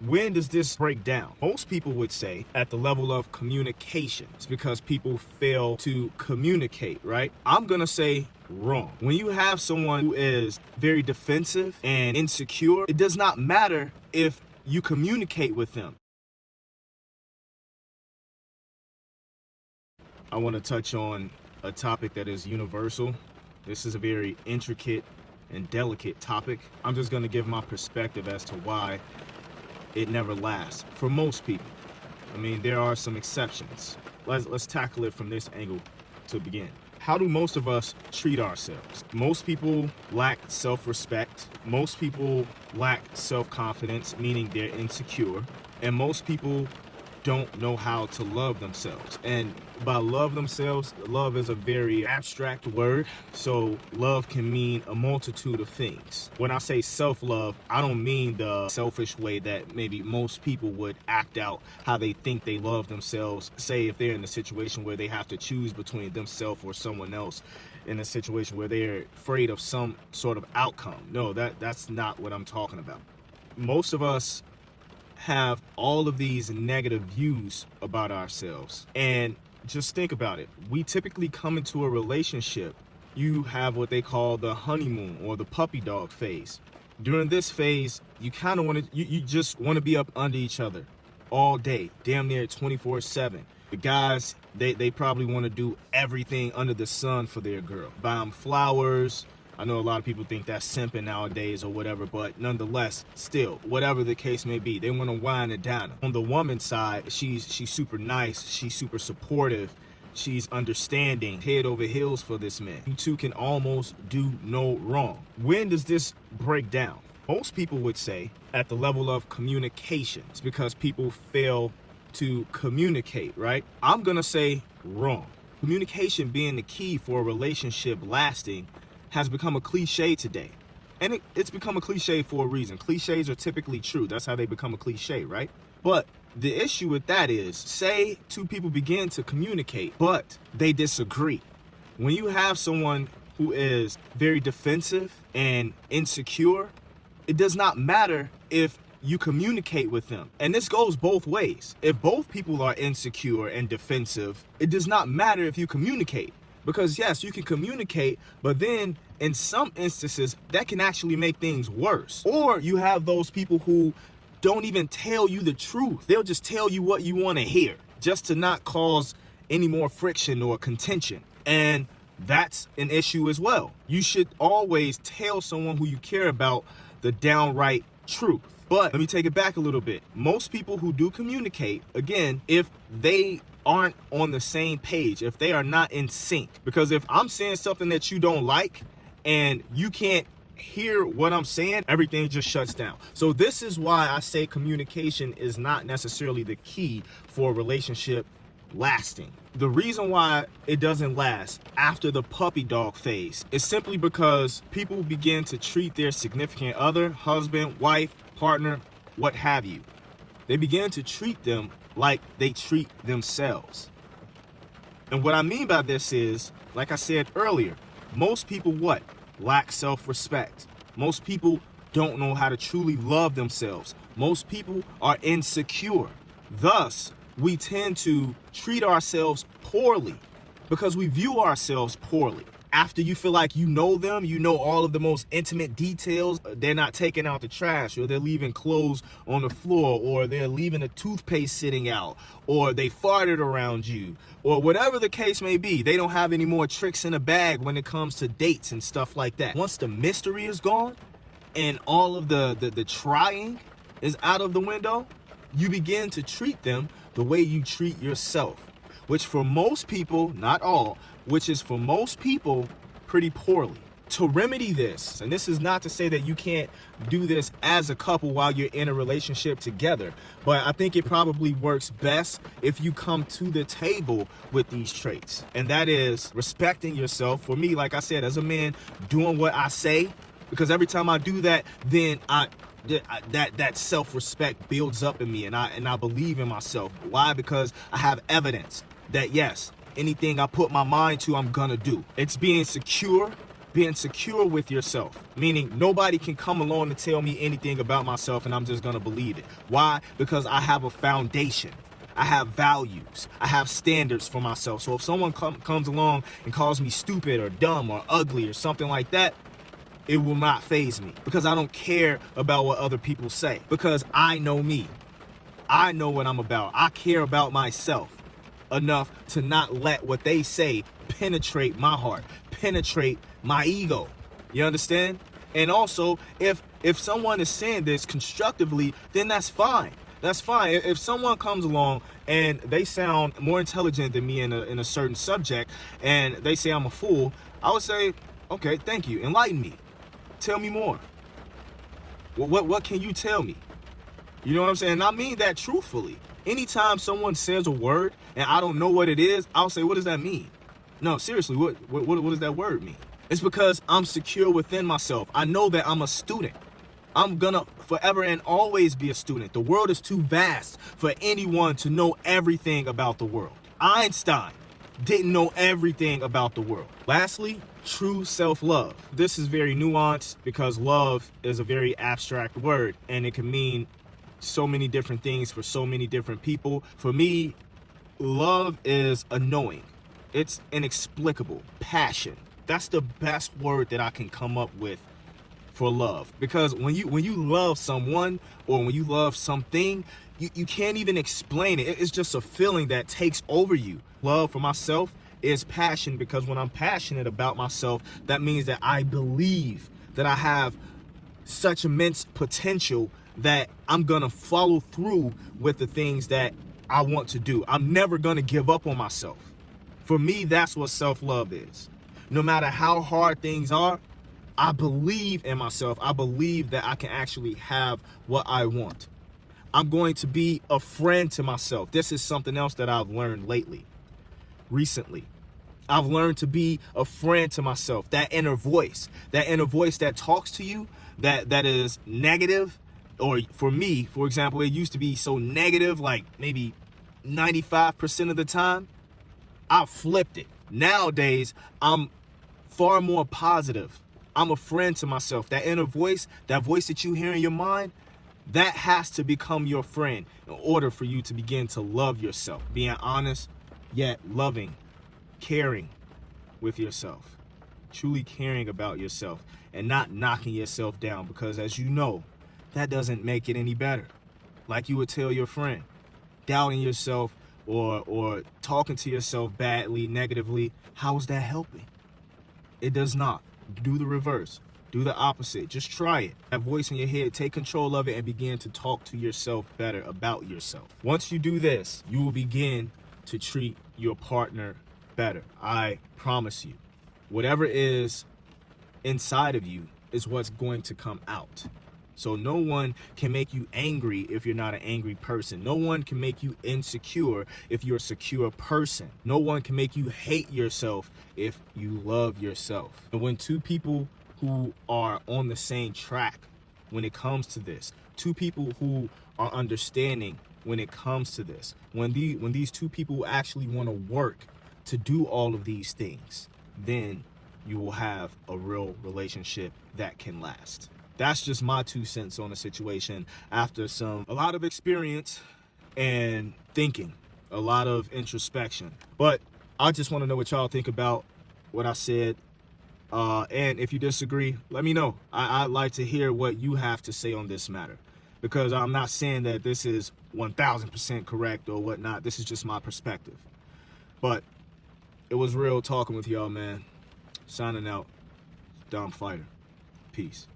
When does this break down? Most people would say at the level of communication. It's because people fail to communicate, right? I'm gonna say wrong. When you have someone who is very defensive and insecure, it does not matter if you communicate with them. I want to touch on a topic that is universal. This is a very intricate and delicate topic. I'm just going to give my perspective as to why it never lasts for most people. I mean, there are some exceptions. Let's tackle it from this angle to begin. How do most of us treat ourselves? Most people lack self-respect. Most people lack self-confidence, meaning they're insecure. And most people don't know how to love themselves. And by love themselves, love is a very abstract word. So love can mean a multitude of things. When I say self-love, I don't mean the selfish way that maybe most people would act out how they think they love themselves. Say if they're in a situation where they have to choose between themselves or someone else, in a situation where they're afraid of some sort of outcome. No, that's not what I'm talking about. Most of us have all of these negative views about ourselves. And just think about it. We typically come into a relationship. You have what they call the honeymoon or the puppy dog phase. During this phase, you kind of want to, you just want to be up under each other all day, damn near 24/7. The guys, they probably want to do everything under the sun for their girl. Buy them flowers. I know a lot of people think that's simping nowadays or whatever, but nonetheless, still, whatever the case may be, they want to wine and dine them. On the woman's side, she's super nice, she's super supportive, she's understanding, head over heels for this man. You two can almost do no wrong. When does this break down? Most people would say at the level of communication. It's because people fail to communicate, right? I'm gonna say wrong. Communication being the key for a relationship lasting has become a cliche today. And it's become a cliche for a reason. Cliches are typically true. That's how they become a cliche, right? But the issue with that is, say two people begin to communicate, but they disagree. When you have someone who is very defensive and insecure, it does not matter if you communicate with them. And this goes both ways. If both people are insecure and defensive, it does not matter if you communicate. Because yes, you can communicate, but then in some instances, that can actually make things worse. Or you have those people who don't even tell you the truth. They'll just tell you what you want to hear, just to not cause any more friction or contention. And that's an issue as well. You should always tell someone who you care about the downright truth. But let me take it back a little bit. Most people who do communicate, again, if they aren't on the same page, if they are not in sync, because if I'm saying something that you don't like and you can't hear what I'm saying, everything just shuts down. So this is why I say communication is not necessarily the key for a relationship lasting. The reason why it doesn't last after the puppy dog phase is simply because people begin to treat their significant other, husband, wife, partner, what have you. They begin to treat them like they treat themselves. And what I mean by this is, like I said earlier, most people what? Lack self-respect. Most people don't know how to truly love themselves. Most people are insecure. Thus, we tend to treat ourselves poorly because we view ourselves poorly. After you feel like you know them, you know all of the most intimate details, they're not taking out the trash, or they're leaving clothes on the floor, or they're leaving a toothpaste sitting out, or they farted around you, or whatever the case may be. They don't have any more tricks in the bag when it comes to dates and stuff like that. Once the mystery is gone and all of the trying is out of the window, you begin to treat them the way you treat yourself, which for most people, not all, which is for most people pretty poorly. To remedy this, and this is not to say that you can't do this as a couple while you're in a relationship together, but I think it probably works best if you come to the table with these traits. And that is respecting yourself. For me, like I said, as a man, doing what I say, because every time I do that, then that self-respect builds up in me, and I believe in myself. Why? Because I have evidence that yes, anything I put my mind to, I'm gonna do. It's being secure being secure with yourself, meaning nobody can come along and tell me anything about myself and I'm just gonna believe it. Why? Because I have a foundation. I have values. I have standards for myself. So if someone comes along and calls me stupid or dumb or ugly or something like that, it will not faze me, because I don't care about what other people say, because I know me. I know what I'm about. I care about myself enough to not let what they say penetrate my heart, penetrate my ego. You understand? And also, if someone is saying this constructively, then that's fine. That's fine. If someone comes along and they sound more intelligent than me in a certain subject, and they say I'm a fool, I would say, okay, thank you. Enlighten me. Tell me more. What can you tell me? You know what I'm saying? And I mean that truthfully. Anytime someone says a word and I don't know what it is, I'll say, what does that mean? No, seriously, what does that word mean? It's because I'm secure within myself. I know that I'm a student. I'm gonna forever and always be a student. The world is too vast for anyone to know everything about the world. Einstein didn't know everything about the world. Lastly, true self-love. This is very nuanced because love is a very abstract word and it can mean so many different things for so many different people. For me, love is a knowing. It's inexplicable passion. That's the best word that I can come up with for love, because when you love someone or when you love something, you can't even explain it. It's just a feeling that takes over you. Love for myself is passion, because when I'm passionate about myself, that means that I believe that I have such immense potential that I'm gonna follow through with the things that I want to do. I'm never gonna give up on myself. For me, that's what self-love is. No matter how hard things are, I believe in myself. I believe that I can actually have what I want. I'm going to be a friend to myself. This is something else that I've learned recently. I've learned to be a friend to myself. That inner voice that talks to you, that is negative, or for me, for example, it used to be so negative, like maybe 95% of the time. I've flipped it. Nowadays, I'm far more positive. I'm a friend to myself. That inner voice, that voice that you hear in your mind, that has to become your friend in order for you to begin to love yourself. Being honest, yet loving, caring with yourself. Truly caring about yourself and not knocking yourself down, because as you know, that doesn't make it any better. Like you would tell your friend, doubting yourself or talking to yourself badly, negatively, how is that helping? It does not. Do the reverse. Do the opposite. Just try it. That voice in your head, take control of it and begin to talk to yourself better about yourself. Once you do this, you will begin to treat your partner better. I promise you. Whatever is inside of you is what's going to come out. So no one can make you angry if you're not an angry person. No one can make you insecure if you're a secure person. No one can make you hate yourself if you love yourself. And when two people who are on the same track when it comes to this, two people who are understanding when it comes to this, when these two people actually want to work to do all of these things, then you will have a real relationship that can last. That's just my 2 cents on the situation after a lot of experience and thinking, a lot of introspection. But I just want to know what y'all think about what I said. And if you disagree, let me know. I'd like to hear what you have to say on this matter, because I'm not saying that this is 1000% correct or whatnot. This is just my perspective. But it was real talking with y'all, man. Signing out. Fyghter. Peace.